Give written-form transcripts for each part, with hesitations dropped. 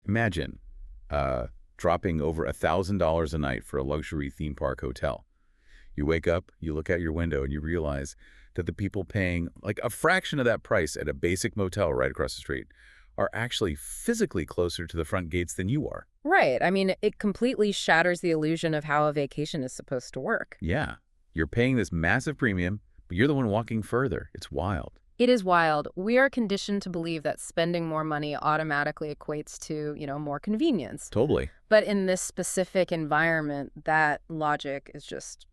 Imagine dropping over $1,000 a night for a luxury theme park hotel. You wake up, you look out your window, and you realize that the people paying like a fraction of that price at a basic motel right across the street are actually physically closer to the front gates than you are. Right. I mean, it completely shatters the illusion of how a vacation is supposed to work. Yeah, you're paying this massive premium, but you're the one walking further. It's wild. It is wild. We are conditioned to believe that spending more money automatically equates to, more convenience. Totally. But in this specific environment, that logic is just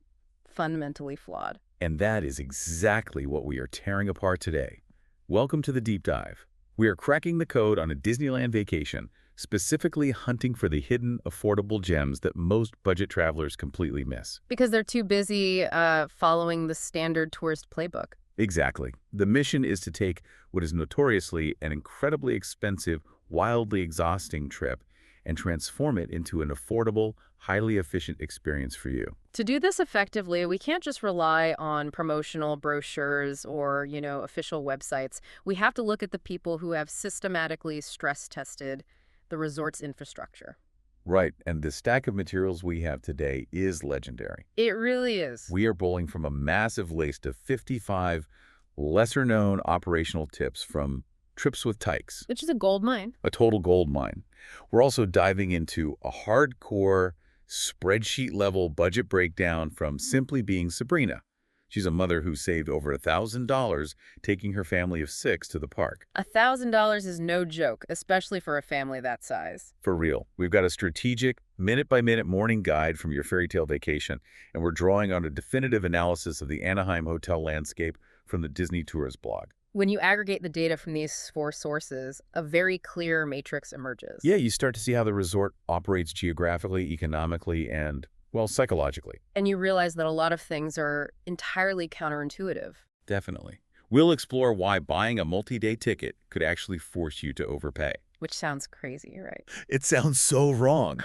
fundamentally flawed. And that is exactly what we are tearing apart today. Welcome to the Deep Dive. We are cracking the code on a Disneyland vacation, specifically hunting for the hidden, affordable gems that most budget travelers completely miss. Because they're too busy following the standard tourist playbook. Exactly. The mission is to take what is notoriously an incredibly expensive, wildly exhausting trip and transform it into an affordable, highly efficient experience for you. To do this effectively, we can't just rely on promotional brochures or, official websites. We have to look at the people who have systematically stress-tested the resort's infrastructure. Right, and the stack of materials we have today is legendary. It really is. We are pulling from a massive list of 55 lesser-known operational tips from Trips with Tykes, Which is a gold mine. a total gold mine. We're also diving into a hardcore, spreadsheet-level budget breakdown from Simply Being Sabrina. She's a mother who saved over $1,000 taking her family of 6 to the park. $1,000 is no joke, especially for a family that size. For real, we've got a strategic, minute-by-minute morning guide from your fairy tale vacation, and we're drawing on a definitive analysis of the Anaheim hotel landscape from the Disney Tourist blog. When you aggregate the data from these 4 sources, a very clear matrix emerges. Yeah, you start to see how the resort operates geographically, economically, and, well, psychologically. And you realize that a lot of things are entirely counterintuitive. Definitely. We'll explore why buying a multi-day ticket could actually force you to overpay. Which sounds crazy, right? It sounds so wrong.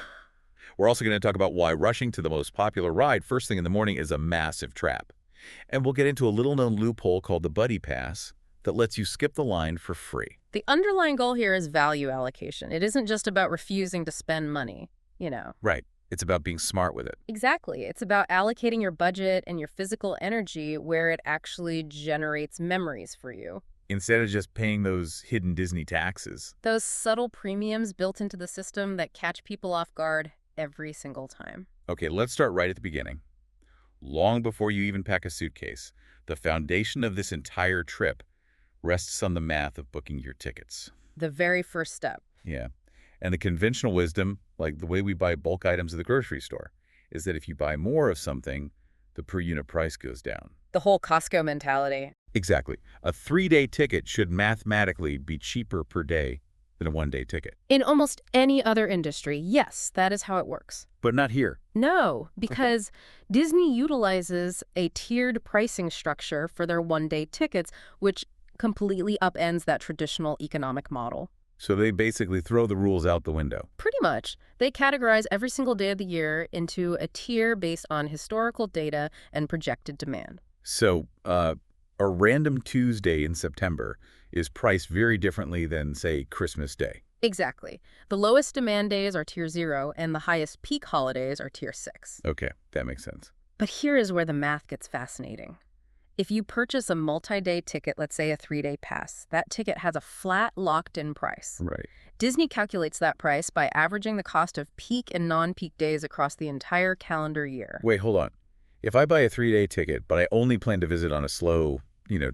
We're also going to talk about why rushing to the most popular ride first thing in the morning is a massive trap. And we'll get into a little-known loophole called the Buddy Pass that lets you skip the line for free. The underlying goal here is value allocation. It isn't just about refusing to spend money, Right. It's about being smart with it. Exactly. It's about allocating your budget and your physical energy where it actually generates memories for you. Instead of just paying those hidden Disney taxes. Those subtle premiums built into the system that catch people off guard every single time. Okay, let's start right at the beginning. Long before you even pack a suitcase, the foundation of this entire trip rests on the math of booking your tickets. The very first step. Yeah. And the conventional wisdom, like the way we buy bulk items at the grocery store, is that if you buy more of something, the per unit price goes down. The whole Costco mentality. Exactly. A 3-day ticket should mathematically be cheaper per day than a 1-day ticket. In almost any other industry, yes, that is how it works. But not here. No, because Disney utilizes a tiered pricing structure for their 1-day tickets, which completely upends that traditional economic model. So they basically throw the rules out the window. Pretty much. They categorize every single day of the year into a tier based on historical data and projected demand. So a random Tuesday in September is priced very differently than, say, Christmas Day. Exactly. The lowest demand days are tier 0, and the highest peak holidays are tier 6. Okay, that makes sense. But here is where the math gets fascinating. If you purchase a multi-day ticket, let's say a 3-day pass, that ticket has a flat, locked-in price. Right. Disney calculates that price by averaging the cost of peak and non-peak days across the entire calendar year. Wait, hold on. If I buy a 3-day ticket, but I only plan to visit on a slow,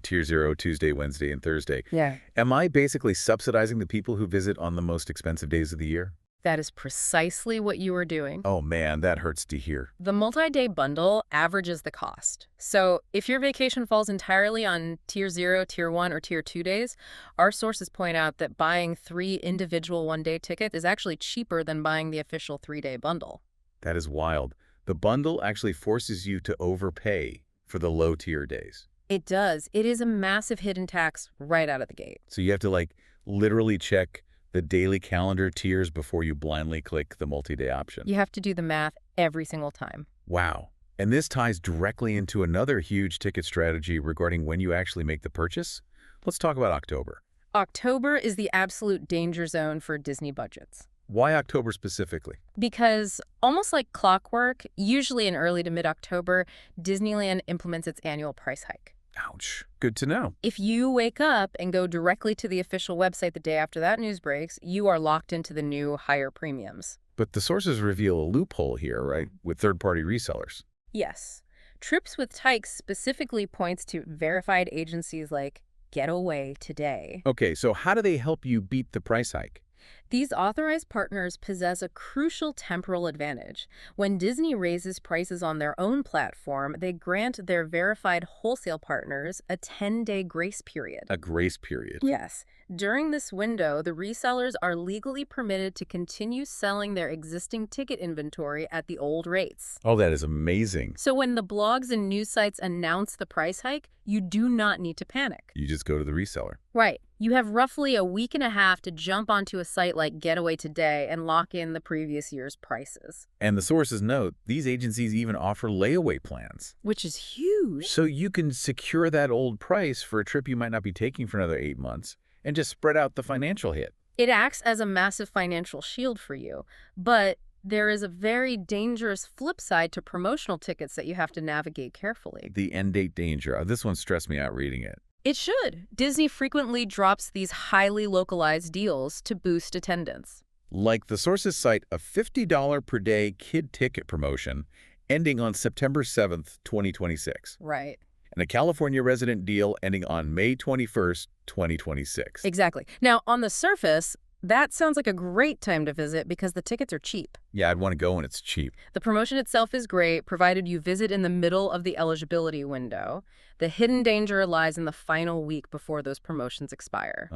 tier 0, Tuesday, Wednesday, and Thursday, Yeah. am I basically subsidizing the people who visit on the most expensive days of the year? That is precisely what you are doing. Oh man, that hurts to hear. The multi-day bundle averages the cost. So if your vacation falls entirely on tier 0, tier 1, or tier 2 days, our sources point out that buying 3 individual 1-day tickets is actually cheaper than buying the official 3-day bundle. That is wild. The bundle actually forces you to overpay for the low tier days. It does. It is a massive hidden tax right out of the gate. So you have to literally check the daily calendar tiers before you blindly click the multi-day option. You have to do the math every single time. Wow. And this ties directly into another huge ticket strategy regarding when you actually make the purchase. Let's talk about October. October is the absolute danger zone for Disney budgets. Why October specifically? Because almost like clockwork, usually in early to mid-October, Disneyland implements its annual price hike. Ouch. Good to know. If you wake up and go directly to the official website the day after that news breaks, you are locked into the new higher premiums. But the sources reveal a loophole here, right, with third-party resellers. Yes. Trips with Tykes specifically points to verified agencies like Getaway Today. Okay, so how do they help you beat the price hike? These authorized partners possess a crucial temporal advantage. When Disney raises prices on their own platform, they grant their verified wholesale partners a 10-day grace period. A grace period. Yes. During this window, the resellers are legally permitted to continue selling their existing ticket inventory at the old rates. Oh, that is amazing. So when the blogs and news sites announce the price hike, you do not need to panic. You just go to the reseller. Right. You have roughly a week and a half to jump onto a site like Getaway Today and lock in the previous year's prices. And the sources note these agencies even offer layaway plans. Which is huge. So you can secure that old price for a trip you might not be taking for another 8 months and just spread out the financial hit. It acts as a massive financial shield for you. But there is a very dangerous flip side to promotional tickets that you have to navigate carefully. The end date danger. This one stressed me out reading it. It should. Disney frequently drops these highly localized deals to boost attendance. Like the sources cite a $50 per day kid ticket promotion ending on September 7th, 2026. Right. And a California resident deal ending on May 21st, 2026. Exactly. Now, on the surface, that sounds like a great time to visit because the tickets are cheap. Yeah, I'd want to go when it's cheap. The promotion itself is great, provided you visit in the middle of the eligibility window. The hidden danger lies in the final week before those promotions expire.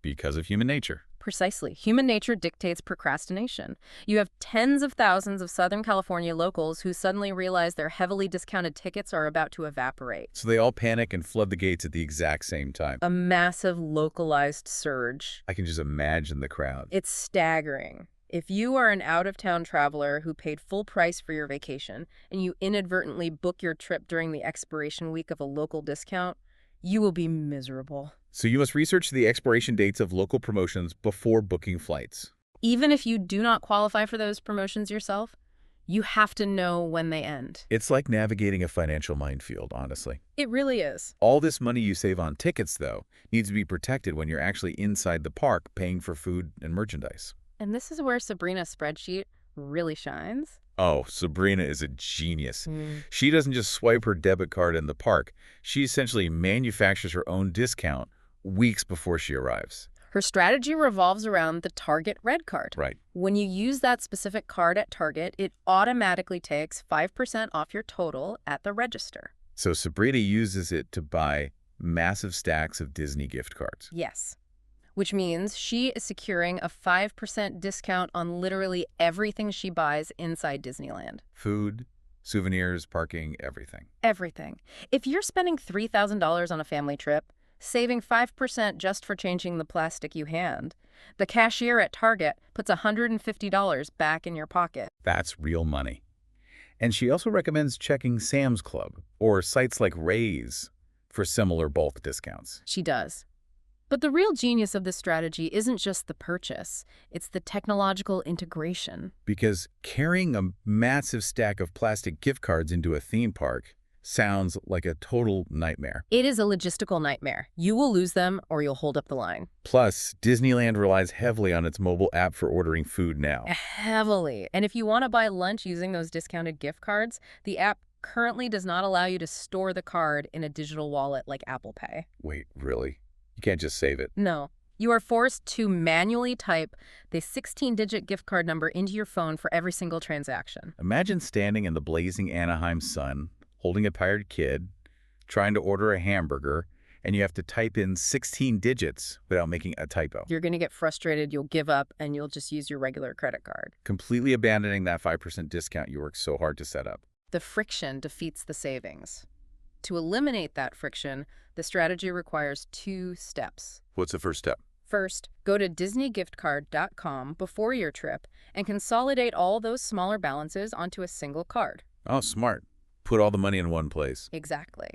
Because of human nature. Precisely. Human nature dictates procrastination. You have tens of thousands of Southern California locals who suddenly realize their heavily discounted tickets are about to evaporate. So they all panic and flood the gates at the exact same time. A massive localized surge. I can just imagine the crowd. It's staggering. If you are an out-of-town traveler who paid full price for your vacation and you inadvertently book your trip during the expiration week of a local discount, you will be miserable. So you must research the expiration dates of local promotions before booking flights. Even if you do not qualify for those promotions yourself, you have to know when they end. It's like navigating a financial minefield, honestly. It really is. All this money you save on tickets, though, needs to be protected when you're actually inside the park paying for food and merchandise. And this is where Sabrina's spreadsheet really shines. Oh, Sabrina is a genius. She doesn't just swipe her debit card in the park. She essentially manufactures her own discount weeks before she arrives. Her strategy revolves around the Target Red Card. Right. When you use that specific card at Target, it automatically takes 5% off your total at the register. So Sabrina uses it to buy massive stacks of Disney gift cards. Yes. Which means she is securing a 5% discount on literally everything she buys inside Disneyland. Food, souvenirs, parking, everything. Everything. If you're spending $3,000 on a family trip, saving 5% just for changing the plastic you hand, the cashier at Target puts $150 back in your pocket. That's real money. And she also recommends checking Sam's Club or sites like Ray's for similar bulk discounts. She does. But the real genius of this strategy isn't just the purchase, it's the technological integration. Because carrying a massive stack of plastic gift cards into a theme park sounds like a total nightmare. It is a logistical nightmare. You will lose them or you'll hold up the line. Plus, Disneyland relies heavily on its mobile app for ordering food now. Heavily. And if you want to buy lunch using those discounted gift cards, the app currently does not allow you to store the card in a digital wallet like Apple Pay. Wait, really? You can't just save it? No. You are forced to manually type the 16-digit gift card number into your phone for every single transaction. Imagine standing in the blazing Anaheim sun, holding a tired kid, trying to order a hamburger, and you have to type in 16 digits without making a typo. You're going to get frustrated, you'll give up, and you'll just use your regular credit card. Completely abandoning that 5% discount you worked so hard to set up. The friction defeats the savings. To eliminate that friction, the strategy requires 2 steps. What's the first step? First, go to DisneyGiftCard.com before your trip and consolidate all those smaller balances onto a single card. Oh, smart. Put all the money in one place. Exactly.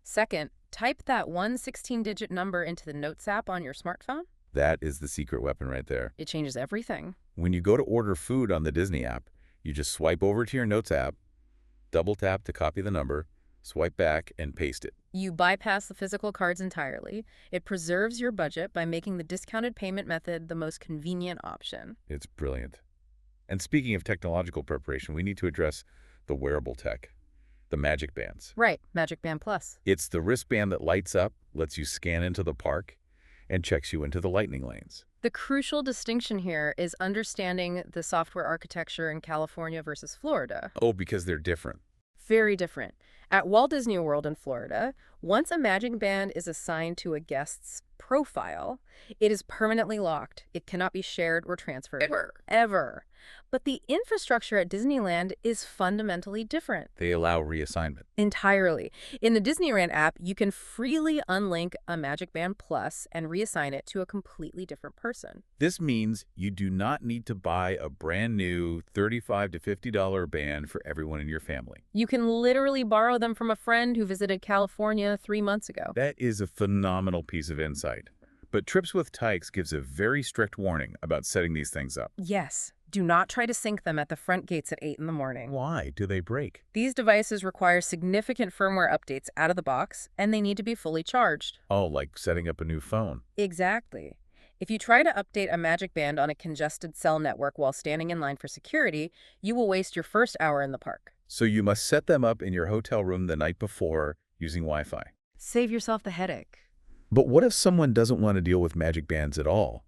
Second, type that 16-digit number into the Notes app on your smartphone. That is the secret weapon right there. It changes everything. When you go to order food on the Disney app, you just swipe over to your Notes app, double tap to copy the number, swipe back, and paste it. You bypass the physical cards entirely. It preserves your budget by making the discounted payment method the most convenient option. It's brilliant. And speaking of technological preparation, we need to address the wearable tech, the Magic Bands. Right, Magic Band Plus. It's the wristband that lights up, lets you scan into the park, and checks you into the lightning lanes. The crucial distinction here is understanding the software architecture in California versus Florida. Oh, because they're different. Very different. At Walt Disney World in Florida, once a Magic Band is assigned to a guest's profile, it is permanently locked. It cannot be shared or transferred. Ever. But the infrastructure at Disneyland is fundamentally different. They allow reassignment. Entirely. In the Disneyland app, you can freely unlink a Magic Band Plus and reassign it to a completely different person. This means you do not need to buy a brand new $35 to $50 band for everyone in your family. You can literally borrow them from a friend who visited California 3 months ago. That is a phenomenal piece of insight. But Trips with Tykes gives a very strict warning about setting these things up. Yes. Do not try to sync them at the front gates at 8 in the morning. Why do they break? These devices require significant firmware updates out of the box, and they need to be fully charged. Oh, like setting up a new phone. Exactly. If you try to update a Magic Band on a congested cell network while standing in line for security, you will waste your first hour in the park. So you must set them up in your hotel room the night before using Wi-Fi. Save yourself the headache. But what if someone doesn't want to deal with Magic Bands at all?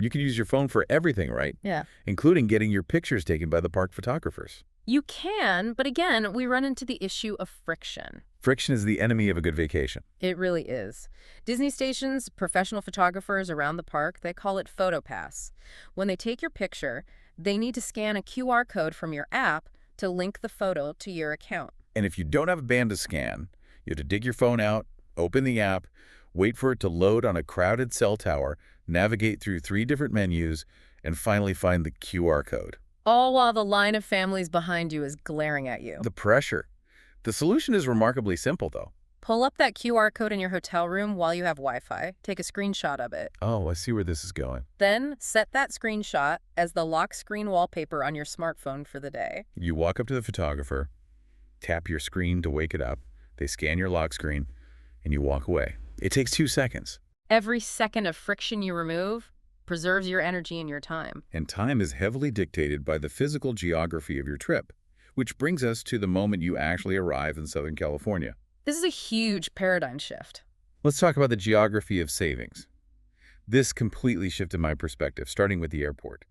You can use your phone for everything, right? Yeah. Including getting your pictures taken by the park photographers. You can, but again, we run into the issue of friction. Friction is the enemy of a good vacation. It really is. Disney stations, professional photographers around the park, they call it PhotoPass. When they take your picture, they need to scan a QR code from your app to link the photo to your account. And if you don't have a band to scan, you have to dig your phone out, open the app, wait for it to load on a crowded cell tower, navigate through 3 different menus, and finally find the QR code. All while the line of families behind you is glaring at you. The pressure. The solution is remarkably simple, though. Pull up that QR code in your hotel room while you have Wi-Fi. Take a screenshot of it. Oh, I see where this is going. Then set that screenshot as the lock screen wallpaper on your smartphone for the day. You walk up to the photographer, tap your screen to wake it up, they scan your lock screen, and you walk away. It takes 2 seconds. Every second of friction you remove preserves your energy and your time. And time is heavily dictated by the physical geography of your trip, which brings us to the moment you actually arrive in Southern California. This is a huge paradigm shift. Let's talk about the geography of savings. This completely shifted my perspective, starting with the airport.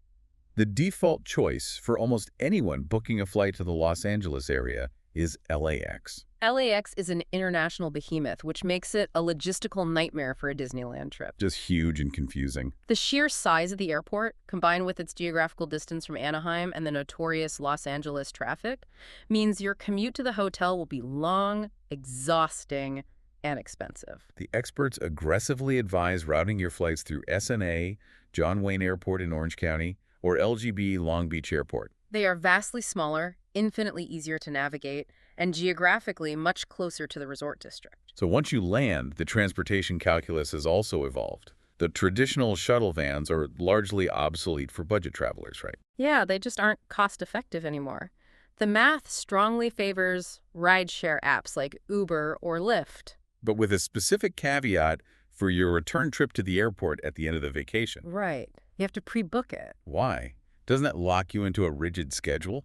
The default choice for almost anyone booking a flight to the Los Angeles area is LAX. LAX is an international behemoth, which makes it a logistical nightmare for a Disneyland trip. Just huge and confusing. The sheer size of the airport, combined with its geographical distance from Anaheim and the notorious Los Angeles traffic, means your commute to the hotel will be long, exhausting, and expensive. The experts aggressively advise routing your flights through SNA, John Wayne Airport in Orange County, or LGB Long Beach Airport. They are vastly smaller, infinitely easier to navigate, and geographically much closer to the resort district. So once you land, the transportation calculus has also evolved. The traditional shuttle vans are largely obsolete for budget travelers, right? Yeah, they just aren't cost-effective anymore. The math strongly favors rideshare apps like Uber or Lyft. But with a specific caveat for your return trip to the airport at the end of the vacation. Right. You have to pre-book it. Why? Doesn't that lock you into a rigid schedule?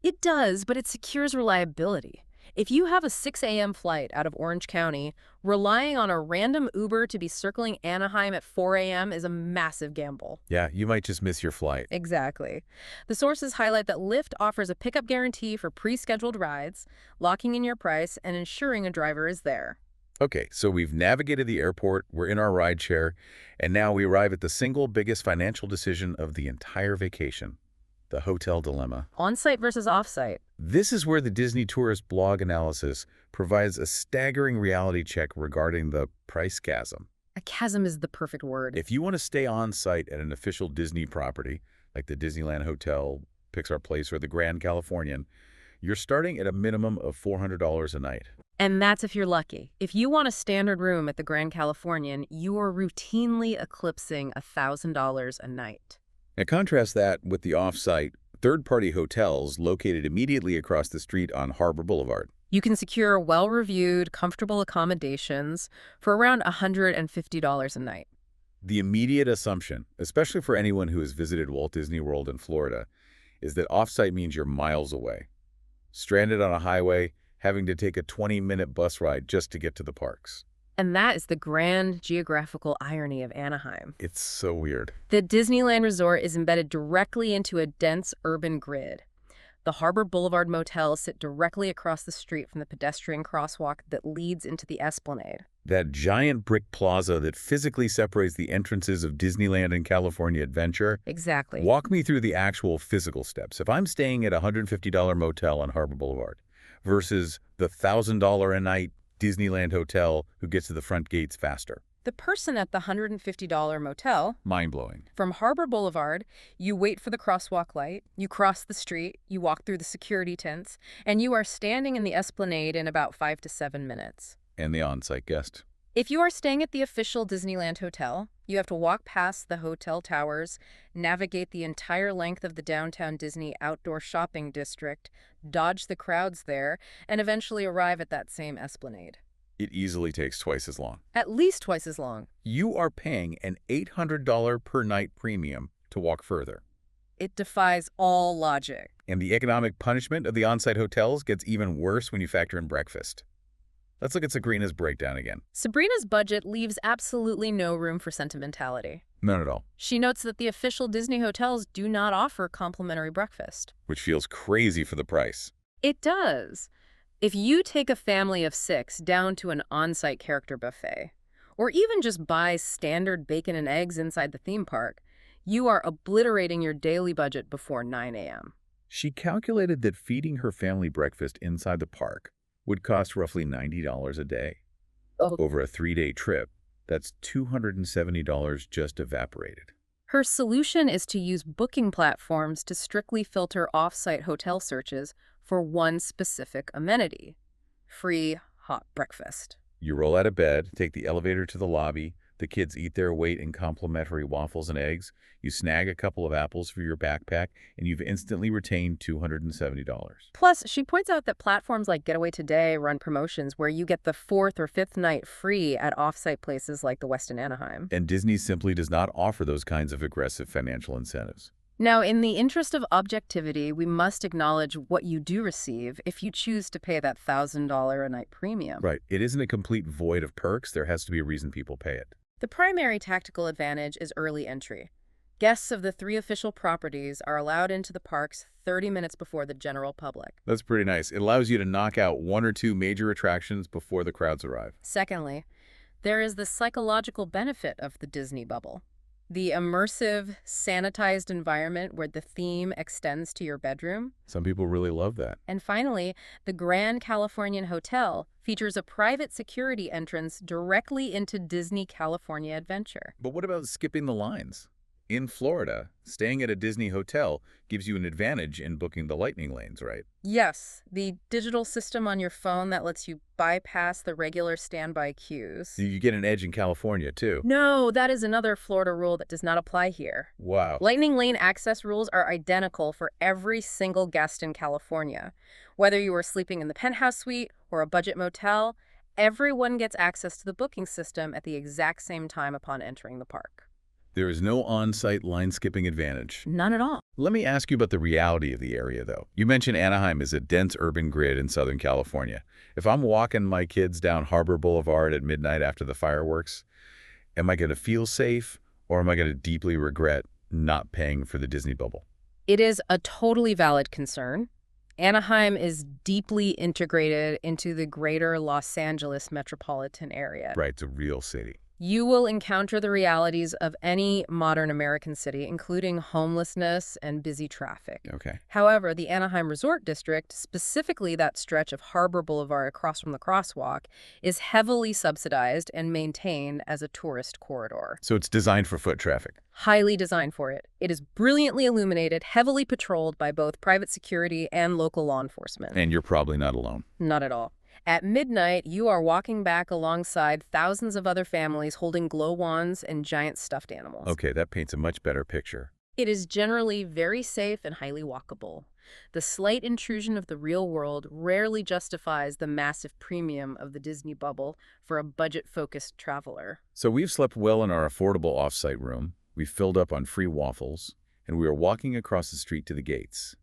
It does, but it secures reliability. If you have a 6 a.m. flight out of Orange County, relying on a random Uber to be circling Anaheim at 4 a.m. is a massive gamble. Yeah, you might just miss your flight. Exactly. The sources highlight that Lyft offers a pickup guarantee for pre-scheduled rides, locking in your price and ensuring a driver is there. Okay, so we've navigated the airport, we're in our rideshare, and now we arrive at the single biggest financial decision of the entire vacation. The hotel dilemma. On-site versus off-site. This is where the Disney Tourist blog analysis provides a staggering reality check regarding the price chasm. A chasm is the perfect word. If you want to stay on-site at an official Disney property, like the Disneyland Hotel, Pixar Place, or the Grand Californian, you're starting at a minimum of $400 a night. And that's if you're lucky. If you want a standard room at the Grand Californian, you are routinely eclipsing $1,000 a night. Now contrast that with the off-site, third-party hotels located immediately across the street on Harbor Boulevard. You can secure well-reviewed, comfortable accommodations for around $150 a night. The immediate assumption, especially for anyone who has visited Walt Disney World in Florida, is that off-site means you're miles away, stranded on a highway, having to take a 20-minute bus ride just to get to the parks. And that is the grand geographical irony of Anaheim. It's so weird. The Disneyland Resort is embedded directly into a dense urban grid. The Harbor Boulevard motels sit directly across the street from the pedestrian crosswalk that leads into the Esplanade. That giant brick plaza that physically separates the entrances of Disneyland and California Adventure. Exactly. Walk me through the actual physical steps. If I'm staying at a $150 motel on Harbor Boulevard versus the $1,000 a night Disneyland hotel who gets to the front gates faster. The person at the $150 motel, Mind-blowing. from Harbor Boulevard, you wait for the crosswalk light, you cross the street, you walk through the security tents, and you are standing in the Esplanade in about 5 to 7 minutes. And the on-site guest. If you are staying at the official Disneyland hotel, you have to walk past the hotel towers, navigate the entire length of the downtown Disney outdoor shopping district, dodge the crowds there, and eventually arrive at that same Esplanade. It easily takes twice as long. At least twice as long. You are paying an $800 per night premium to walk further. It defies all logic. And the economic punishment of the on-site hotels gets even worse when you factor in breakfast. Let's look at Sabrina's breakdown again. Sabrina's budget leaves absolutely no room for sentimentality. None at all. She notes that the official Disney hotels do not offer complimentary breakfast. Which feels crazy for the price. It does. If you take a family of 6 down to an on-site character buffet, or even just buy standard bacon and eggs inside the theme park, you are obliterating your daily budget before 9 a.m. She calculated that feeding her family breakfast inside the park would cost roughly $90 a day. Oh. Over a 3-day trip, that's $270 just evaporated. Her solution is to use booking platforms to strictly filter off-site hotel searches for one specific amenity: free hot breakfast. You roll out of bed, take the elevator to the lobby, the kids eat their weight in complimentary waffles and eggs, you snag a couple of apples for your backpack, and you've instantly retained $270. Plus, she points out that platforms like Getaway Today run promotions where you get the 4th or 5th night free at off-site places like the Westin Anaheim. And Disney simply does not offer those kinds of aggressive financial incentives. Now, in the interest of objectivity, we must acknowledge what you do receive if you choose to pay that $1,000 a night premium. Right. It isn't a complete void of perks. There has to be a reason people pay it. The primary tactical advantage is early entry. Guests of the 3 official properties are allowed into the parks 30 minutes before the general public. That's pretty nice. It allows you to knock out 1 or 2 major attractions before the crowds arrive. Secondly, there is the psychological benefit of the Disney bubble. The immersive, sanitized environment where the theme extends to your bedroom. Some people really love that. And finally, the Grand Californian Hotel features a private security entrance directly into Disney California Adventure. But what about skipping the lines? In Florida, staying at a Disney hotel gives you an advantage in booking the lightning lanes, right? Yes, the digital system on your phone that lets you bypass the regular standby queues. You get an edge in California, too. No, that is another Florida rule that does not apply here. Wow. Lightning lane access rules are identical for every single guest in California. Whether you are sleeping in the penthouse suite or a budget motel, everyone gets access to the booking system at the exact same time upon entering the park. There is no on-site line-skipping advantage. None at all. Let me ask you about the reality of the area, though. You mentioned Anaheim is a dense urban grid in Southern California. If I'm walking my kids down Harbor Boulevard at midnight after the fireworks, am I going to feel safe, or am I going to deeply regret not paying for the Disney bubble? It is a totally valid concern. Anaheim is deeply integrated into the greater Los Angeles metropolitan area. Right, it's a real city. You will encounter the realities of any modern American city, including homelessness and busy traffic. Okay. However, the Anaheim Resort District, specifically that stretch of Harbor Boulevard across from the crosswalk, is heavily subsidized and maintained as a tourist corridor. So it's designed for foot traffic. Highly designed for it. It is brilliantly illuminated, heavily patrolled by both private security and local law enforcement. And you're probably not alone. Not at all. At midnight, you are walking back alongside thousands of other families holding glow wands and giant stuffed animals. Okay, that paints a much better picture. It is generally very safe and highly walkable. The slight intrusion of the real world rarely justifies the massive premium of the Disney bubble for a budget-focused traveler. So we've slept well in our affordable off-site room, we've filled up on free waffles, and we are walking across the street to the gates.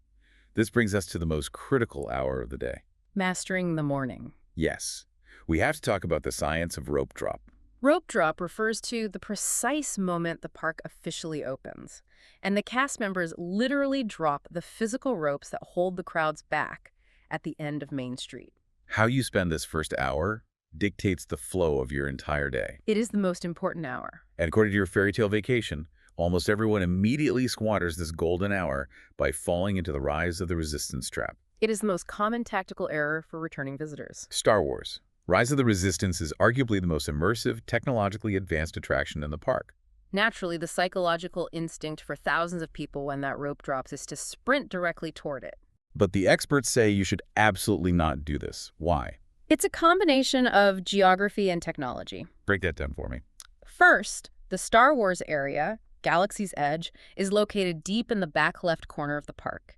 This brings us to the most critical hour of the day. Mastering the morning. Yes, we have to talk about the science of rope drop. Rope drop refers to the precise moment the park officially opens, and the cast members literally drop the physical ropes that hold the crowds back at the end of Main Street. How you spend this first hour dictates the flow of your entire day. It is the most important hour. And according to your fairy tale vacation, almost everyone immediately squanders this golden hour by falling into the Rise of the Resistance trap. It is the most common tactical error for returning visitors. Star Wars. Rise of the Resistance is arguably the most immersive, technologically advanced attraction in the park. Naturally, the psychological instinct for thousands of people when that rope drops is to sprint directly toward it. But the experts say you should absolutely not do this. Why? It's a combination of geography and technology. Break that down for me. First, the Star Wars area, Galaxy's Edge, is located deep in the back left corner of the park.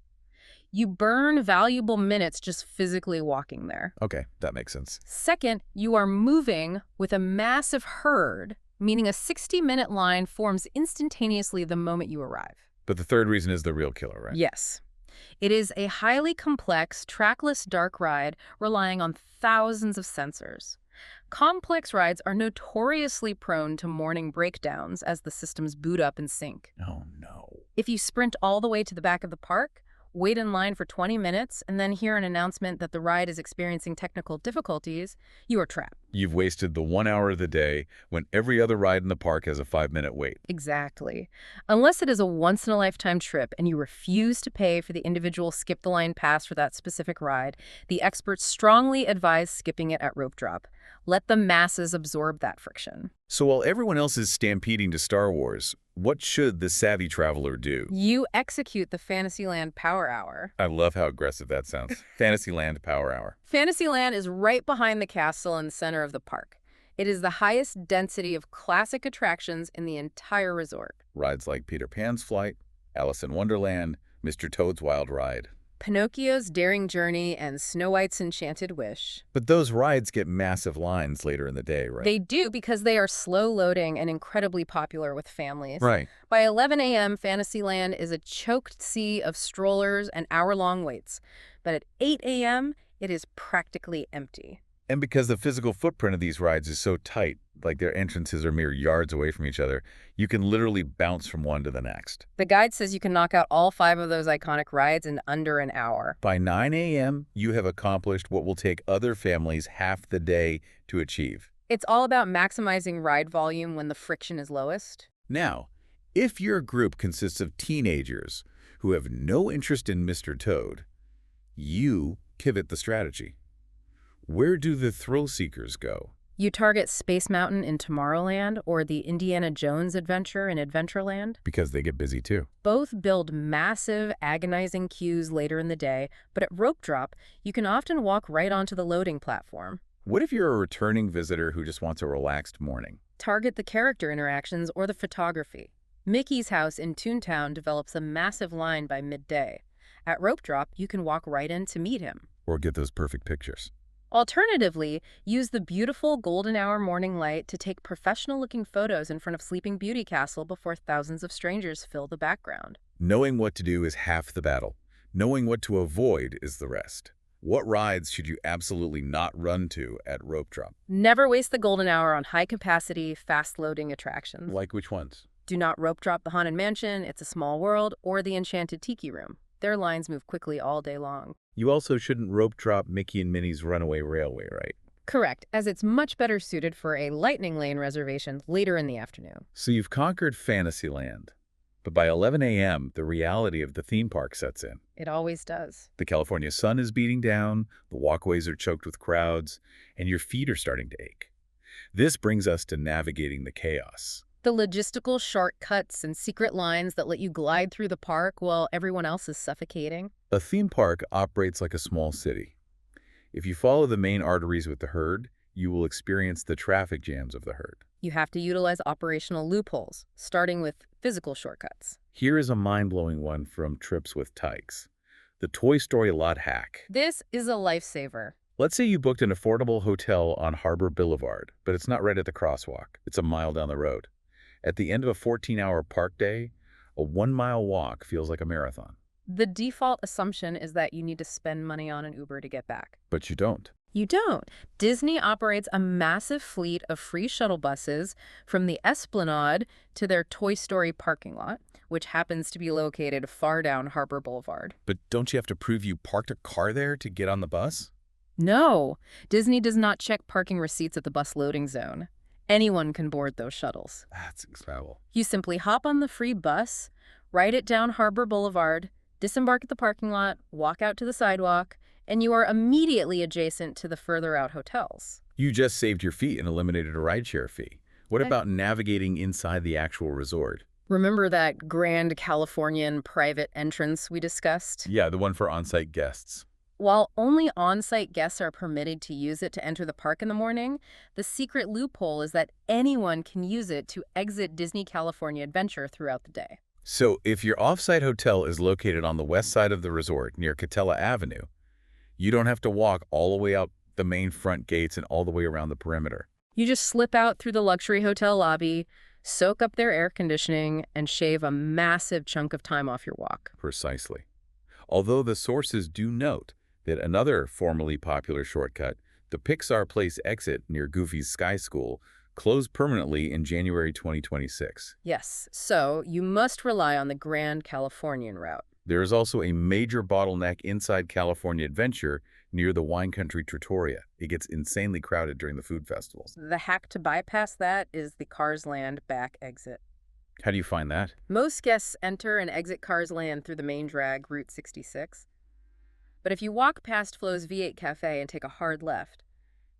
You burn valuable minutes just physically walking there. Okay, that makes sense. Second, you are moving with a massive herd, meaning a 60-minute line forms instantaneously the moment you arrive. But the third reason is the real killer, right? Yes. It is a highly complex, trackless dark ride relying on thousands of sensors. Complex rides are notoriously prone to morning breakdowns as the systems boot up and sync. Oh, no. If you sprint all the way to the back of the park, wait in line for 20 minutes, and then hear an announcement that the ride is experiencing technical difficulties, you are trapped. You've wasted the 1 hour of the day when every other ride in the park has a 5-minute wait. Exactly. Unless it is a once-in-a-lifetime trip and you refuse to pay for the individual skip-the-line pass for that specific ride, the experts strongly advise skipping it at rope drop. Let the masses absorb that friction. So while everyone else is stampeding to Star Wars, what should the savvy traveler do? You execute the Fantasyland Power Hour. I love how aggressive that sounds. Fantasyland Power Hour. Fantasyland is right behind the castle in the center of the park. It is the highest density of classic attractions in the entire resort. Rides like Peter Pan's Flight, Alice in Wonderland, Mr. Toad's Wild Ride. Pinocchio's Daring Journey and Snow White's Enchanted Wish. But those rides get massive lines later in the day, right? They do because they are slow-loading and incredibly popular with families. Right. By 11 a.m., Fantasyland is a choked sea of strollers and hour-long waits. But at 8 a.m., it is practically empty. And because the physical footprint of these rides is so tight, like their entrances are mere yards away from each other, you can literally bounce from one to the next. The guide says you can knock out all 5 of those iconic rides in under an hour. By 9 a.m., you have accomplished what will take other families half the day to achieve. It's all about maximizing ride volume when the friction is lowest. Now, if your group consists of teenagers who have no interest in Mr. Toad, you pivot the strategy. Where do the thrill seekers go? You target Space Mountain in Tomorrowland or the Indiana Jones adventure in Adventureland. Because they get busy too. Both build massive, agonizing queues later in the day, but at rope drop, you can often walk right onto the loading platform. What if you're a returning visitor who just wants a relaxed morning? Target the character interactions or the photography. Mickey's house in Toontown develops a massive line by midday. At rope drop, you can walk right in to meet him. Or get those perfect pictures. Alternatively, use the beautiful golden hour morning light to take professional-looking photos in front of Sleeping Beauty Castle before thousands of strangers fill the background. Knowing what to do is half the battle. Knowing what to avoid is the rest. What rides should you absolutely not run to at rope drop? Never waste the golden hour on high-capacity, fast-loading attractions. Like which ones? Do not rope drop the Haunted Mansion, It's a Small World, or the Enchanted Tiki Room. Their lines move quickly all day long. You also shouldn't rope drop Mickey and Minnie's Runaway Railway, right? Correct, as it's much better suited for a Lightning Lane reservation later in the afternoon. So you've conquered Fantasyland. But by 11 a.m., the reality of the theme park sets in. It always does. The California sun is beating down, the walkways are choked with crowds, and your feet are starting to ache. This brings us to navigating the chaos. The logistical shortcuts and secret lines that let you glide through the park while everyone else is suffocating. A theme park operates like a small city. If you follow the main arteries with the herd, you will experience the traffic jams of the herd. You have to utilize operational loopholes, starting with physical shortcuts. Here is a mind-blowing one from Trips with Tykes. The Toy Story lot hack. This is a lifesaver. Let's say you booked an affordable hotel on Harbor Boulevard, but it's not right at the crosswalk. It's a mile down the road. At the end of a 14-hour park day, a 1-mile walk feels like a marathon. The default assumption is that you need to spend money on an Uber to get back. But you don't. You don't. Disney operates a massive fleet of free shuttle buses from the Esplanade to their Toy Story parking lot, which happens to be located far down Harbor Boulevard. But don't you have to prove you parked a car there to get on the bus? No, Disney does not check parking receipts at the bus loading zone. Anyone can board those shuttles. That's incredible. You simply hop on the free bus, ride it down Harbor Boulevard, disembark at the parking lot, walk out to the sidewalk, and you are immediately adjacent to the further out hotels. You just saved your feet and eliminated a rideshare fee. What about navigating inside the actual resort? Remember that Grand Californian private entrance we discussed? Yeah, the one for on-site guests. While only on-site guests are permitted to use it to enter the park in the morning, the secret loophole is that anyone can use it to exit Disney California Adventure throughout the day. So if your off-site hotel is located on the west side of the resort near Catella Avenue, you don't have to walk all the way out the main front gates and all the way around the perimeter. You just slip out through the luxury hotel lobby, soak up their air conditioning, and shave a massive chunk of time off your walk. Precisely. Although the sources do note that another formerly popular shortcut, the Pixar Place exit near Goofy's Sky School, closed permanently in January 2026. Yes, so you must rely on the Grand Californian route. There is also a major bottleneck inside California Adventure near the wine country Trattoria. It gets insanely crowded during the food festivals. The hack to bypass that is the Cars Land back exit. How do you find that? Most guests enter and exit Cars Land through the main drag, Route 66. But if you walk past Flo's V8 Cafe and take a hard left,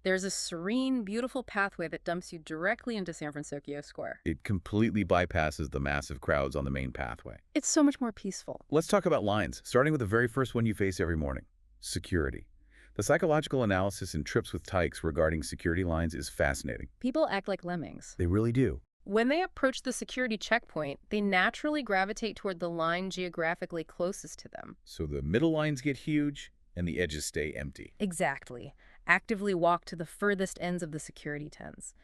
there's a serene, beautiful pathway that dumps you directly into San Francisco Square. It completely bypasses the massive crowds on the main pathway. It's so much more peaceful. Let's talk about lines, starting with the very first one you face every morning, security. The psychological analysis in Trips with Tykes regarding security lines is fascinating. People act like lemmings. They really do. When they approach the security checkpoint, they naturally gravitate toward the line geographically closest to them. So the middle lines get huge and the edges stay empty. Exactly. Actively walk to the furthest ends of the security tents.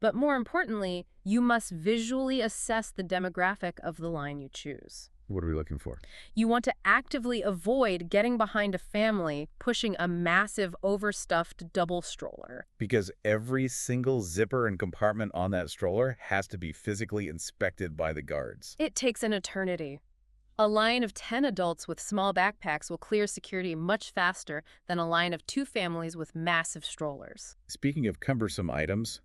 But more importantly, you must visually assess the demographic of the line you choose. What are we looking for? You want to actively avoid getting behind a family pushing a massive overstuffed double stroller. Because every single zipper and compartment on that stroller has to be physically inspected by the guards. It takes an eternity. A line of 10 adults with small backpacks will clear security much faster than a line of 2 families with massive strollers. Speaking of cumbersome items,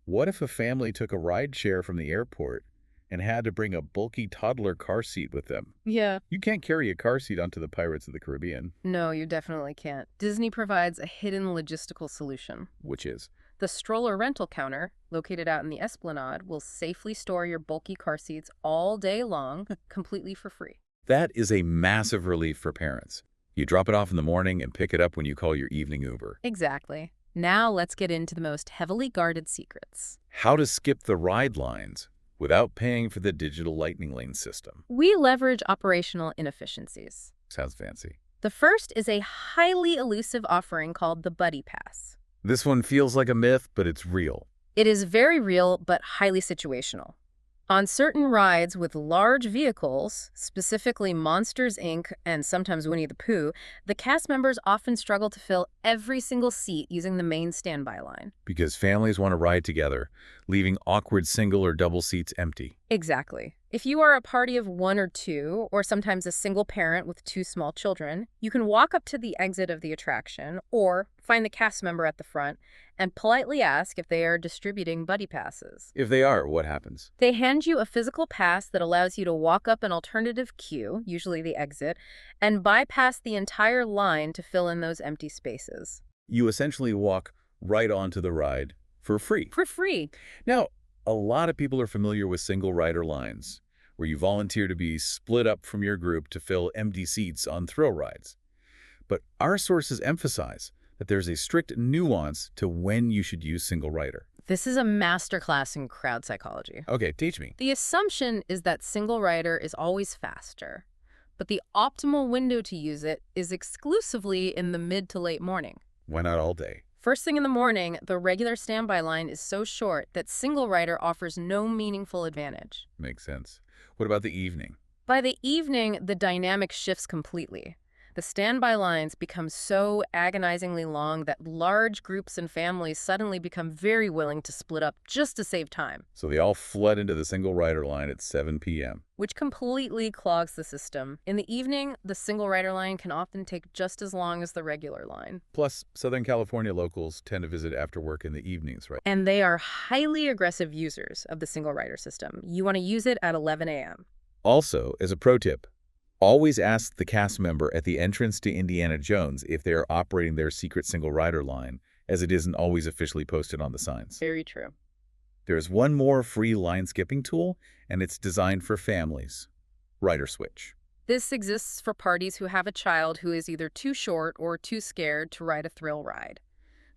what if a family took a ride share from the airport and had to bring a bulky toddler car seat with them? Yeah. You can't carry a car seat onto the Pirates of the Caribbean. No, you definitely can't. Disney provides a hidden logistical solution. Which is? The stroller rental counter, located out in the Esplanade, will safely store your bulky car seats all day long, completely for free. That is a massive relief for parents. You drop it off in the morning and pick it up when you call your evening Uber. Exactly. Now let's get into the most heavily guarded secrets. How to skip the ride lines without paying for the digital lightning lane system. We leverage operational inefficiencies. Sounds fancy. The first is a highly elusive offering called the Buddy Pass. This one feels like a myth, but it's real. It is very real, but highly situational. On certain rides with large vehicles, specifically Monsters, Inc. and sometimes Winnie the Pooh, the cast members often struggle to fill every single seat using the main standby line. Because families want to ride together, leaving awkward single or double seats empty. Exactly. If you are a party of 1 or 2, or sometimes a single parent with 2 small children, you can walk up to the exit of the attraction or find the cast member at the front and politely ask if they are distributing buddy passes. If they are, what happens? They hand you a physical pass that allows you to walk up an alternative queue, usually the exit, and bypass the entire line to fill in those empty spaces. You essentially walk right onto the ride for free. For free. Now, a lot of people are familiar with single rider lines, where you volunteer to be split up from your group to fill empty seats on thrill rides. But our sources emphasize that there's a strict nuance to when you should use single rider. This is a masterclass in crowd psychology. Okay, teach me. The assumption is that single rider is always faster, but the optimal window to use it is exclusively in the mid to late morning. Why not all day? First thing in the morning, the regular standby line is so short that single rider offers no meaningful advantage. Makes sense. What about the evening? By the evening, the dynamic shifts completely. The standby lines become so agonizingly long that large groups and families suddenly become very willing to split up just to save time, So they all flood into the single rider line at 7 p.m. which completely clogs the system. In the evening, the single rider line can often take just as long as the regular line. Plus, Southern California locals tend to visit after work in the evenings, right? And they are highly aggressive users of the single rider system. You want to use it at 11 a.m. Also, as a pro tip, always ask the cast member at the entrance to Indiana Jones if they are operating their secret single rider line, as it isn't always officially posted on the signs. Very true. There's one more free line skipping tool, and it's designed for families. Rider Switch. This exists for parties who have a child who is either too short or too scared to ride a thrill ride.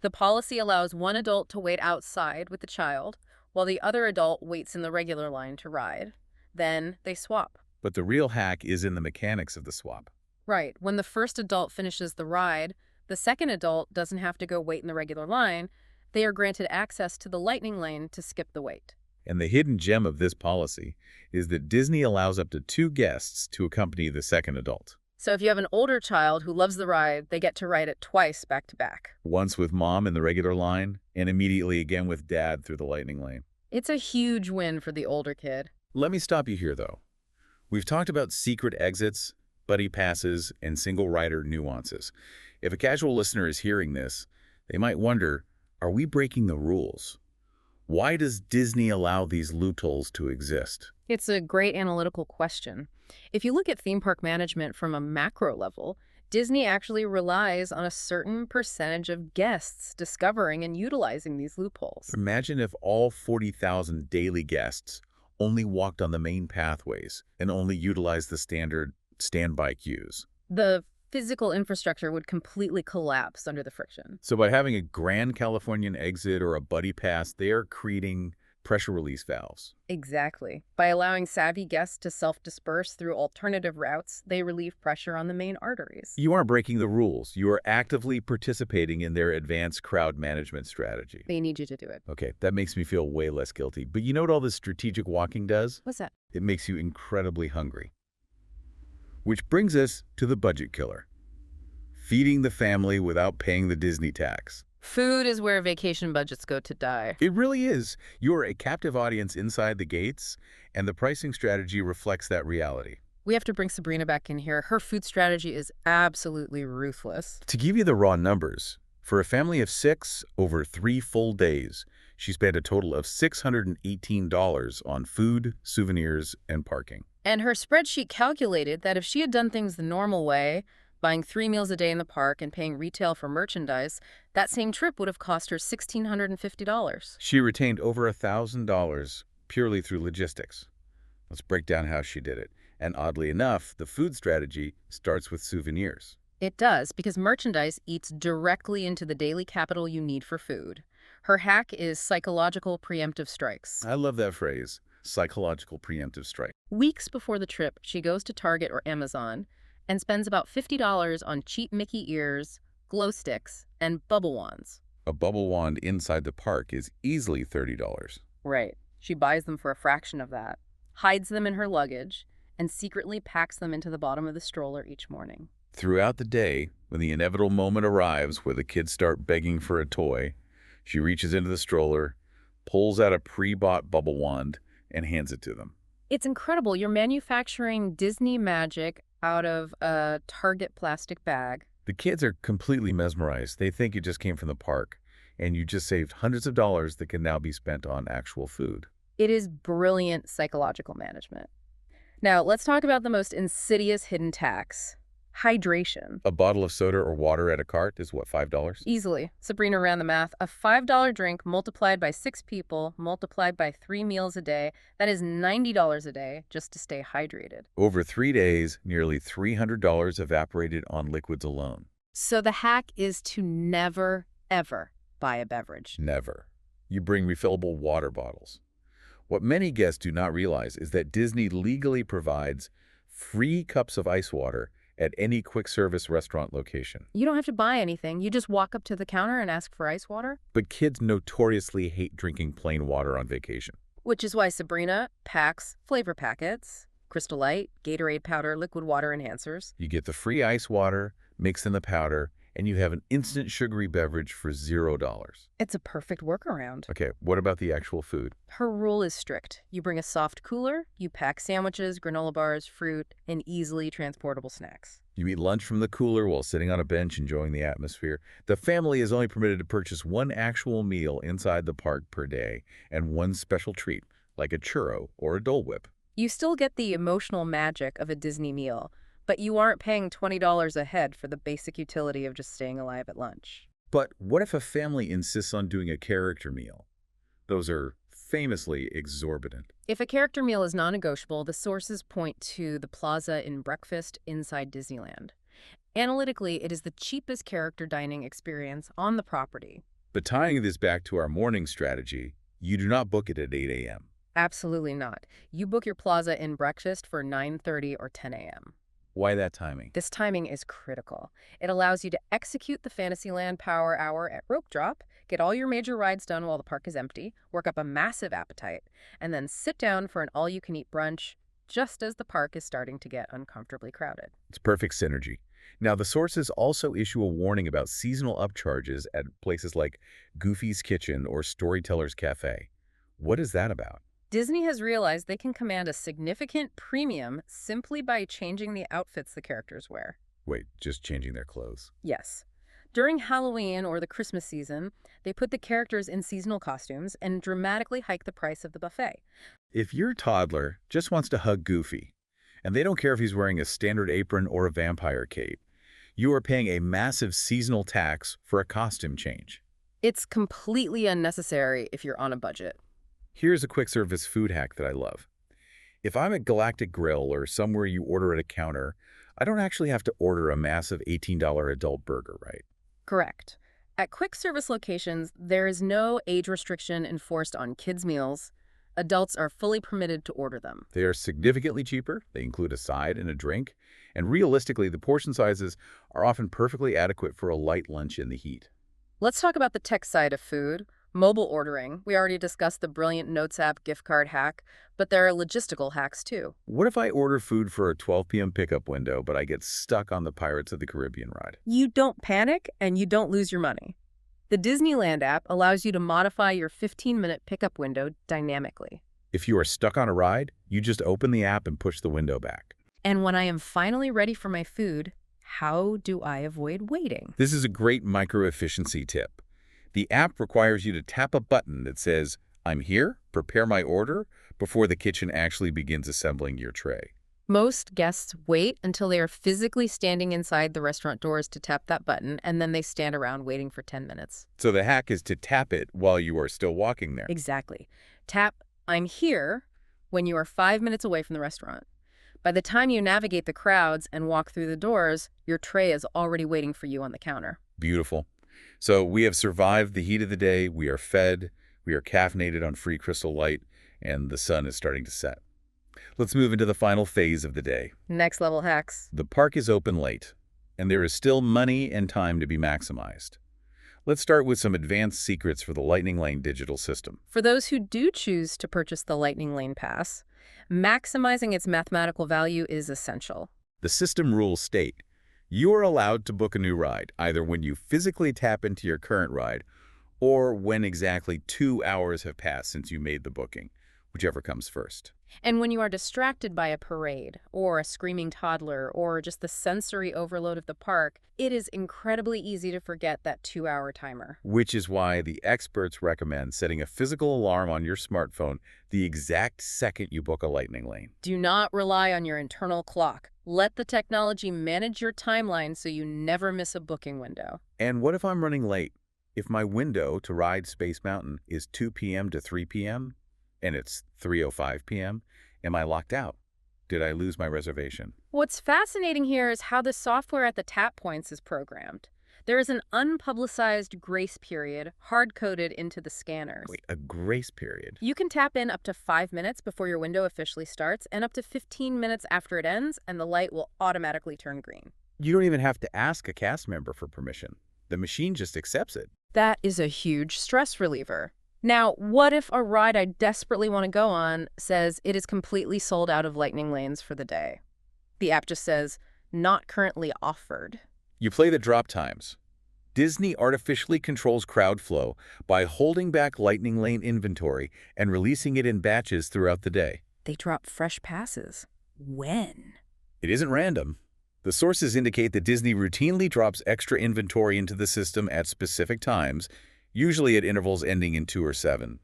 The policy allows one adult to wait outside with the child, while the other adult waits in the regular line to ride. Then they swap. But the real hack is in the mechanics of the swap. Right. When the first adult finishes the ride, the second adult doesn't have to go wait in the regular line. They are granted access to the lightning lane to skip the wait. And the hidden gem of this policy is that Disney allows up to 2 guests to accompany the second adult. So if you have an older child who loves the ride, they get to ride it twice back to back. Once with mom in the regular line, and immediately again with dad through the lightning lane. It's a huge win for the older kid. Let me stop you here, though. We've talked about secret exits, buddy passes, and single rider nuances. If a casual listener is hearing this, they might wonder, are we breaking the rules? Why does Disney allow these loopholes to exist? It's a great analytical question. If you look at theme park management from a macro level, Disney actually relies on a certain percentage of guests discovering and utilizing these loopholes. Imagine if all 40,000 daily guests only walked on the main pathways and only utilized the standard standby queues. The physical infrastructure would completely collapse under the friction. So by having a Grand Californian exit or a buddy pass, they are creating pressure release valves. Exactly. By allowing savvy guests to self-disperse through alternative routes, they relieve pressure on the main arteries. You aren't breaking the rules. You are actively participating in their advanced crowd management strategy. They need you to do it. Okay, that makes me feel way less guilty. But you know what all this strategic walking does? What's that? It makes you incredibly hungry. Which brings us to the budget killer. Feeding the family without paying the Disney tax. Food is where vacation budgets go to die. It really is. You're a captive audience inside the gates, and the pricing strategy reflects that reality. We have to bring Sabrina back in here. Her food strategy is absolutely ruthless. To give you the raw numbers, for a family of 6 over 3 full days, she spent a total of $618 on food, souvenirs, and parking. And her spreadsheet calculated that if she had done things the normal way, buying 3 meals a day in the park and paying retail for merchandise, that same trip would have cost her $1,650. She retained over $1,000 purely through logistics. Let's break down how she did it. And oddly enough, the food strategy starts with souvenirs. It does, because merchandise eats directly into the daily capital you need for food. Her hack is psychological preemptive strikes. I love that phrase, psychological preemptive strike. Weeks before the trip, she goes to Target or Amazon and spends about $50 on cheap Mickey ears, glow sticks, and bubble wands. A bubble wand inside the park is easily $30. Right. She buys them for a fraction of that, hides them in her luggage, and secretly packs them into the bottom of the stroller each morning. Throughout the day, when the inevitable moment arrives where the kids start begging for a toy, she reaches into the stroller, pulls out a pre-bought bubble wand, and hands it to them. It's incredible. You're manufacturing Disney magic out of a Target plastic bag. The kids are completely mesmerized. They think it just came from the park, and you just saved hundreds of dollars that can now be spent on actual food. It is brilliant psychological management. Now, let's talk about the most insidious hidden tax: hydration. A bottle of soda or water at a cart is what, $5? Easily. Sabrina ran the math. A $5 drink multiplied by 6 people, multiplied by 3 meals a day, that is $90 a day just to stay hydrated. Over 3 days, nearly $300 evaporated on liquids alone. So the hack is to never, ever buy a beverage. Never. You bring refillable water bottles. What many guests do not realize is that Disney legally provides free cups of ice water at any quick-service restaurant location. You don't have to buy anything. You just walk up to the counter and ask for ice water. But kids notoriously hate drinking plain water on vacation. Which is why Sabrina packs flavor packets, Crystal Light, Gatorade powder, liquid water enhancers. You get the free ice water, mix in the powder, and you have an instant sugary beverage for $0. It's a perfect workaround. Okay, what about the actual food? Her rule is strict. You bring a soft cooler, you pack sandwiches, granola bars, fruit, and easily transportable snacks. You eat lunch from the cooler while sitting on a bench enjoying the atmosphere. The family is only permitted to purchase one actual meal inside the park per day and one special treat, like a churro or a Dole Whip. You still get the emotional magic of a Disney meal, but you aren't paying $20 a head for the basic utility of just staying alive at lunch. But what if a family insists on doing a character meal? Those are famously exorbitant. If a character meal is non-negotiable, the sources point to the Plaza in Breakfast inside Disneyland. Analytically, it is the cheapest character dining experience on the property. But tying this back to our morning strategy, you do not book it at 8 a.m. Absolutely not. You book your Plaza in Breakfast for 9:30 or 10 a.m. Why that timing? This timing is critical. It allows you to execute the Fantasyland Power Hour at Rope Drop, get all your major rides done while the park is empty, work up a massive appetite, and then sit down for an all-you-can-eat brunch just as the park is starting to get uncomfortably crowded. It's perfect synergy. Now, the sources also issue a warning about seasonal upcharges at places like Goofy's Kitchen or Storyteller's Cafe. What is that about? Disney has realized they can command a significant premium simply by changing the outfits the characters wear. Wait, just changing their clothes? Yes. During Halloween or the Christmas season, they put the characters in seasonal costumes and dramatically hike the price of the buffet. If your toddler just wants to hug Goofy, and they don't care if he's wearing a standard apron or a vampire cape, you are paying a massive seasonal tax for a costume change. It's completely unnecessary if you're on a budget. Here's a quick service food hack that I love. If I'm at Galactic Grill or somewhere you order at a counter, I don't actually have to order a massive $18 adult burger, right? Correct. At quick service locations, there is no age restriction enforced on kids' meals. Adults are fully permitted to order them. They are significantly cheaper. They include a side and a drink. And realistically, the portion sizes are often perfectly adequate for a light lunch in the heat. Let's talk about the tech side of food. Mobile ordering. We already discussed the brilliant Notes app gift card hack, but there are logistical hacks too. What if I order food for a 12 p.m. pickup window, but I get stuck on the Pirates of the Caribbean ride? You don't panic and you don't lose your money. The Disneyland app allows you to modify your 15-minute pickup window dynamically. If you are stuck on a ride, you just open the app and push the window back. And when I am finally ready for my food, how do I avoid waiting? This is a great micro-efficiency tip. The app requires you to tap a button that says, "I'm here, prepare my order," before the kitchen actually begins assembling your tray. Most guests wait until they are physically standing inside the restaurant doors to tap that button, and then they stand around waiting for 10 minutes. So the hack is to tap it while you are still walking there. Exactly. Tap "I'm here" when you are 5 minutes away from the restaurant. By the time you navigate the crowds and walk through the doors, your tray is already waiting for you on the counter. Beautiful. So we have survived the heat of the day, we are fed, we are caffeinated on free Crystal Light, and the sun is starting to set. Let's move into the final phase of the day. Next level hacks. The park is open late, and there is still money and time to be maximized. Let's start with some advanced secrets for the Lightning Lane digital system. For those who do choose to purchase the Lightning Lane Pass, maximizing its mathematical value is essential. The system rules state, you are allowed to book a new ride, either when you physically tap into your current ride or when exactly 2 hours have passed since you made the booking, whichever comes first. And when you are distracted by a parade, or a screaming toddler, or just the sensory overload of the park, it is incredibly easy to forget that 2-hour timer. Which is why the experts recommend setting a physical alarm on your smartphone the exact second you book a Lightning Lane. Do not rely on your internal clock. Let the technology manage your timeline so you never miss a booking window. And what if I'm running late? If my window to ride Space Mountain is 2 p.m. to 3 p.m., and it's 3:05 p.m., am I locked out? Did I lose my reservation? What's fascinating here is how the software at the tap points is programmed. There is an unpublicized grace period hard-coded into the scanners. Wait, a grace period? You can tap in up to 5 minutes before your window officially starts and up to 15 minutes after it ends, and the light will automatically turn green. You don't even have to ask a cast member for permission. The machine just accepts it. That is a huge stress reliever. Now, what if a ride I desperately want to go on says it is completely sold out of lightning lanes for the day? The app just says, not currently offered. You play the drop times. Disney artificially controls crowd flow by holding back lightning lane inventory and releasing it in batches throughout the day. They drop fresh passes. When? It isn't random. The sources indicate that Disney routinely drops extra inventory into the system at specific times, usually at intervals ending in 2 or 7.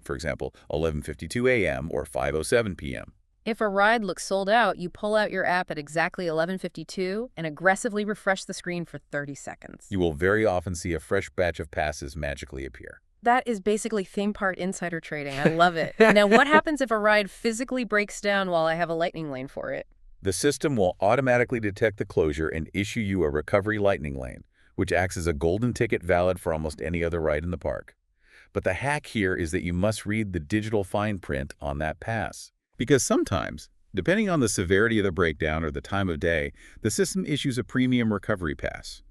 For example, 11:52 a.m. or 5:07 p.m. If a ride looks sold out, you pull out your app at exactly 11:52 and aggressively refresh the screen for 30 seconds. You will very often see a fresh batch of passes magically appear. That is basically theme park insider trading. I love it. Now, what happens if a ride physically breaks down while I have a lightning lane for it? The system will automatically detect the closure and issue you a recovery lightning lane, which acts as a golden ticket valid for almost any other ride in the park. But the hack here is that you must read the digital fine print on that pass. Because sometimes, depending on the severity of the breakdown or the time of day, the system issues a premium recovery pass.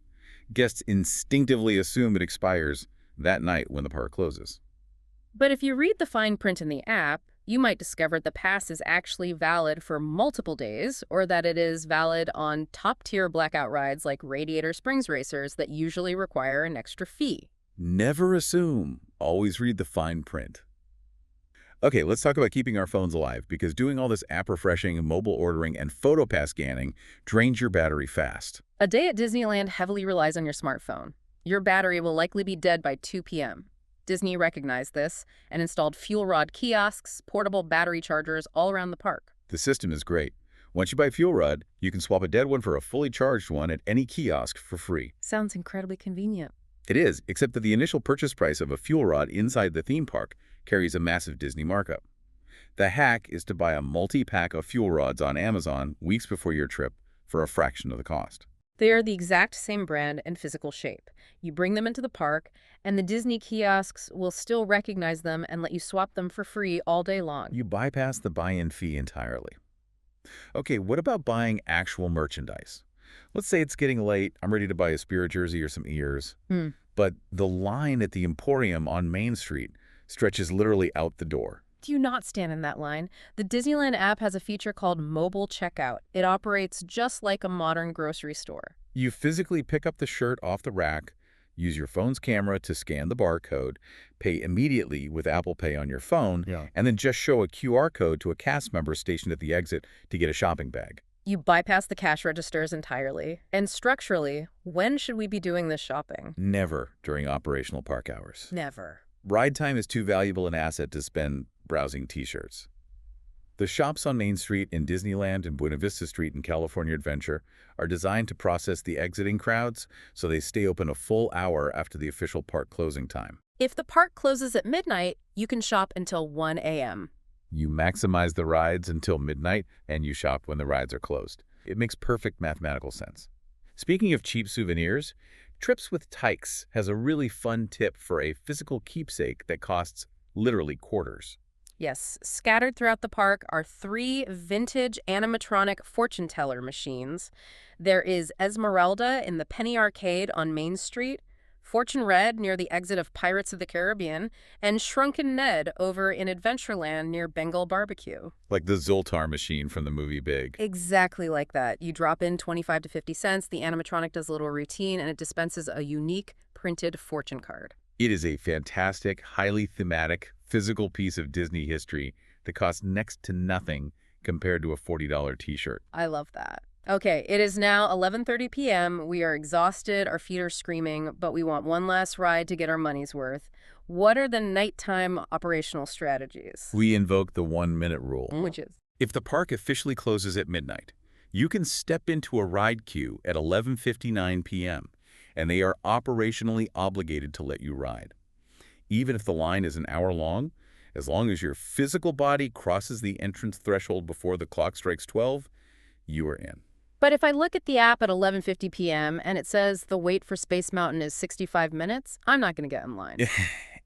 Guests instinctively assume it expires that night when the park closes. But if you read the fine print in the app, you might discover the pass is actually valid for multiple days, or that it is valid on top-tier blackout rides like Radiator Springs Racers that usually require an extra fee. Never assume. Always read the fine print. Okay, let's talk about keeping our phones alive, because doing all this app refreshing, mobile ordering, and PhotoPass scanning drains your battery fast. A day at Disneyland heavily relies on your smartphone. Your battery will likely be dead by 2 p.m. Disney recognized this and installed fuel rod kiosks, portable battery chargers all around the park. The system is great. Once you buy fuel rod, you can swap a dead one for a fully charged one at any kiosk for free. Sounds incredibly convenient. It is, except that the initial purchase price of a fuel rod inside the theme park carries a massive Disney markup. The hack is to buy a multi-pack of fuel rods on Amazon weeks before your trip for a fraction of the cost. They are the exact same brand and physical shape. You bring them into the park, and the Disney kiosks will still recognize them and let you swap them for free all day long. You bypass the buy-in fee entirely. Okay, what about buying actual merchandise? Let's say it's getting late, I'm ready to buy a Spirit jersey or some ears, but the line at the Emporium on Main Street stretches literally out the door. Do not stand in that line. The Disneyland app has a feature called Mobile Checkout. It operates just like a modern grocery store. You physically pick up the shirt off the rack, use your phone's camera to scan the barcode, pay immediately with Apple Pay on your phone, and then just show a QR code to a cast member stationed at the exit to get a shopping bag. You bypass the cash registers entirely. And structurally, when should we be doing this shopping? Never during operational park hours. Never. Ride time is too valuable an asset to spend browsing T-shirts. The shops on Main Street in Disneyland and Buena Vista Street in California Adventure are designed to process the exiting crowds, so they stay open a full hour after the official park closing time. If the park closes at midnight, you can shop until 1 a.m. You maximize the rides until midnight, and you shop when the rides are closed. It makes perfect mathematical sense. Speaking of cheap souvenirs, Trips with Tykes has a really fun tip for a physical keepsake that costs literally quarters. Yes, scattered throughout the park are 3 vintage animatronic fortune teller machines. There is Esmeralda in the Penny Arcade on Main Street, Fortune Red near the exit of Pirates of the Caribbean, and Shrunken Ned over in Adventureland near Bengal Barbecue. Like the Zoltar machine from the movie Big. Exactly like that. You drop in 25 to 50 cents, the animatronic does a little routine, and it dispenses a unique printed fortune card. It is a fantastic, highly thematic, physical piece of Disney history that costs next to nothing compared to a $40 t-shirt. I love that. Okay, it is now 11:30 p.m. We are exhausted, our feet are screaming, but we want one last ride to get our money's worth. What are the nighttime operational strategies? We invoke the 1-minute rule. Which is? If the park officially closes at midnight, you can step into a ride queue at 11:59 p.m., and they are operationally obligated to let you ride. Even if the line is an hour long, as long as your physical body crosses the entrance threshold before the clock strikes 12, you are in. But if I look at the app at 11:50 p.m. and it says the wait for Space Mountain is 65 minutes, I'm not going to get in line.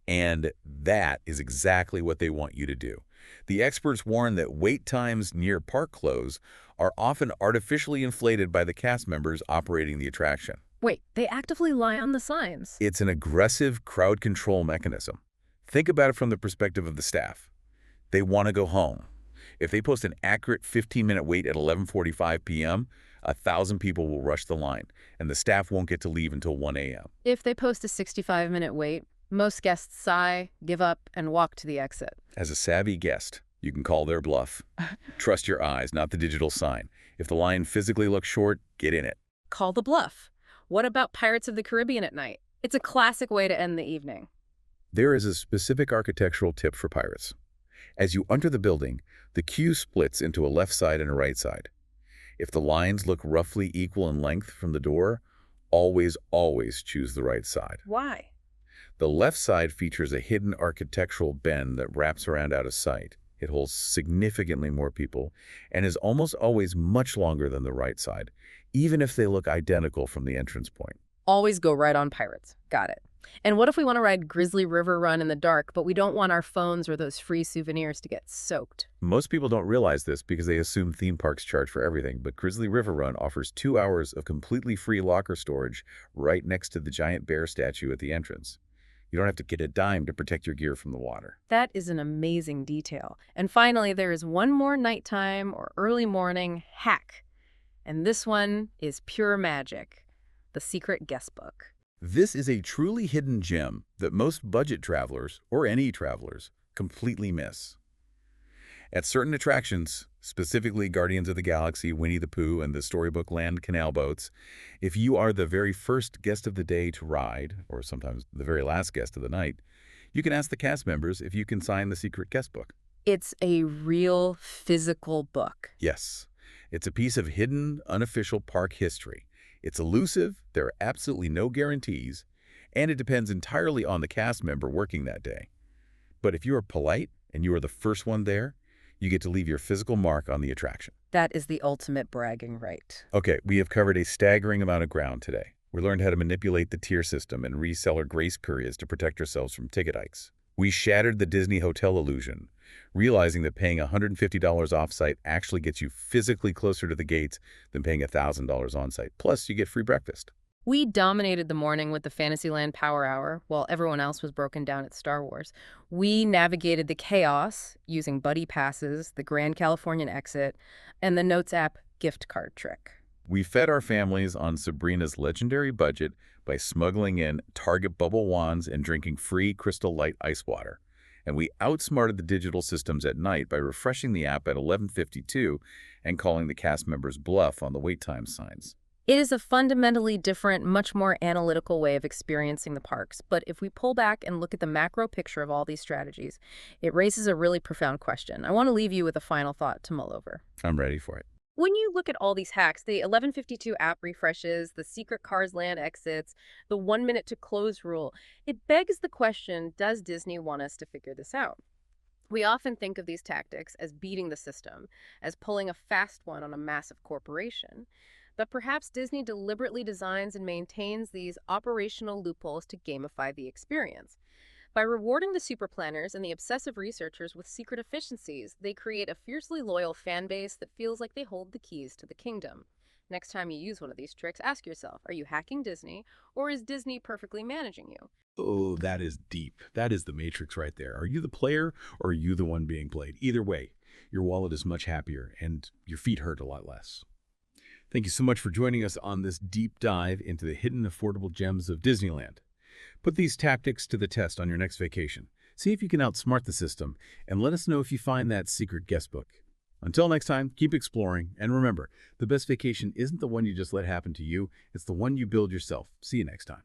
And that is exactly what they want you to do. The experts warn that wait times near park close are often artificially inflated by the cast members operating the attraction. Wait, they actively lie on the signs. It's an aggressive crowd control mechanism. Think about it from the perspective of the staff. They want to go home. If they post an accurate 15-minute wait at 11:45 p.m., 1,000 people will rush the line, and the staff won't get to leave until 1 a.m. If they post a 65-minute wait, most guests sigh, give up, and walk to the exit. As a savvy guest, you can call their bluff. Trust your eyes, not the digital sign. If the line physically looks short, get in it. Call the bluff. What about Pirates of the Caribbean at night? It's a classic way to end the evening. There is a specific architectural tip for pirates. As you enter the building, the queue splits into a left side and a right side. If the lines look roughly equal in length from the door, always choose the right side. Why? The left side features a hidden architectural bend that wraps around out of sight. It holds significantly more people and is almost always much longer than the right side, even if they look identical from the entrance point. Always go right on Pirates. Got it. And what if we want to ride Grizzly River Run in the dark, but we don't want our phones or those free souvenirs to get soaked? Most people don't realize this because they assume theme parks charge for everything, but Grizzly River Run offers 2 hours of completely free locker storage right next to the giant bear statue at the entrance. You don't have to get a dime to protect your gear from the water. That is an amazing detail. And finally, there is one more nighttime or early morning hack. And this one is pure magic. The secret guest book. This is a truly hidden gem that most budget travelers, or any travelers, completely miss. At certain attractions, specifically Guardians of the Galaxy, Winnie the Pooh, and the Storybook Land canal boats, if you are the very first guest of the day to ride, or sometimes the very last guest of the night, you can ask the cast members if you can sign the secret guest book. It's a real physical book. Yes, it's a piece of hidden, unofficial park history. It's elusive, there are absolutely no guarantees, and it depends entirely on the cast member working that day. But if you are polite and you are the first one there, you get to leave your physical mark on the attraction. That is the ultimate bragging right. Okay, we have covered a staggering amount of ground today. We learned how to manipulate the tier system and reseller grace periods to protect ourselves from ticket hikes. We shattered the Disney hotel illusion, realizing that paying $150 off-site actually gets you physically closer to the gates than paying $1,000 on-site. Plus, you get free breakfast. We dominated the morning with the Fantasyland Power Hour while everyone else was broken down at Star Wars. We navigated the chaos using buddy passes, the Grand Californian exit, and the Notes app gift card trick. We fed our families on Sabrina's legendary budget by smuggling in Target bubble wands and drinking free Crystal Light ice water. And we outsmarted the digital systems at night by refreshing the app at 11:52 and calling the cast members bluff on the wait time signs. It is a fundamentally different, much more analytical way of experiencing the parks. But if we pull back and look at the macro picture of all these strategies, it raises a really profound question. I want to leave you with a final thought to mull over. I'm ready for it. When you look at all these hacks, the 11:52 app refreshes, the secret Cars Land exits, the 1 minute to close rule, it begs the question, does Disney want us to figure this out? We often think of these tactics as beating the system, as pulling a fast one on a massive corporation. But perhaps Disney deliberately designs and maintains these operational loopholes to gamify the experience. By rewarding the super planners and the obsessive researchers with secret efficiencies, they create a fiercely loyal fan base that feels like they hold the keys to the kingdom. Next time you use one of these tricks, ask yourself, are you hacking Disney, or is Disney perfectly managing you? Oh, that is deep. That is the Matrix right there. Are you the player or are you the one being played? Either way, your wallet is much happier and your feet hurt a lot less. Thank you so much for joining us on this deep dive into the hidden affordable gems of Disneyland. Put these tactics to the test on your next vacation. See if you can outsmart the system, and let us know if you find that secret guest book. Until next time, keep exploring, and remember, the best vacation isn't the one you just let happen to you, it's the one you build yourself. See you next time.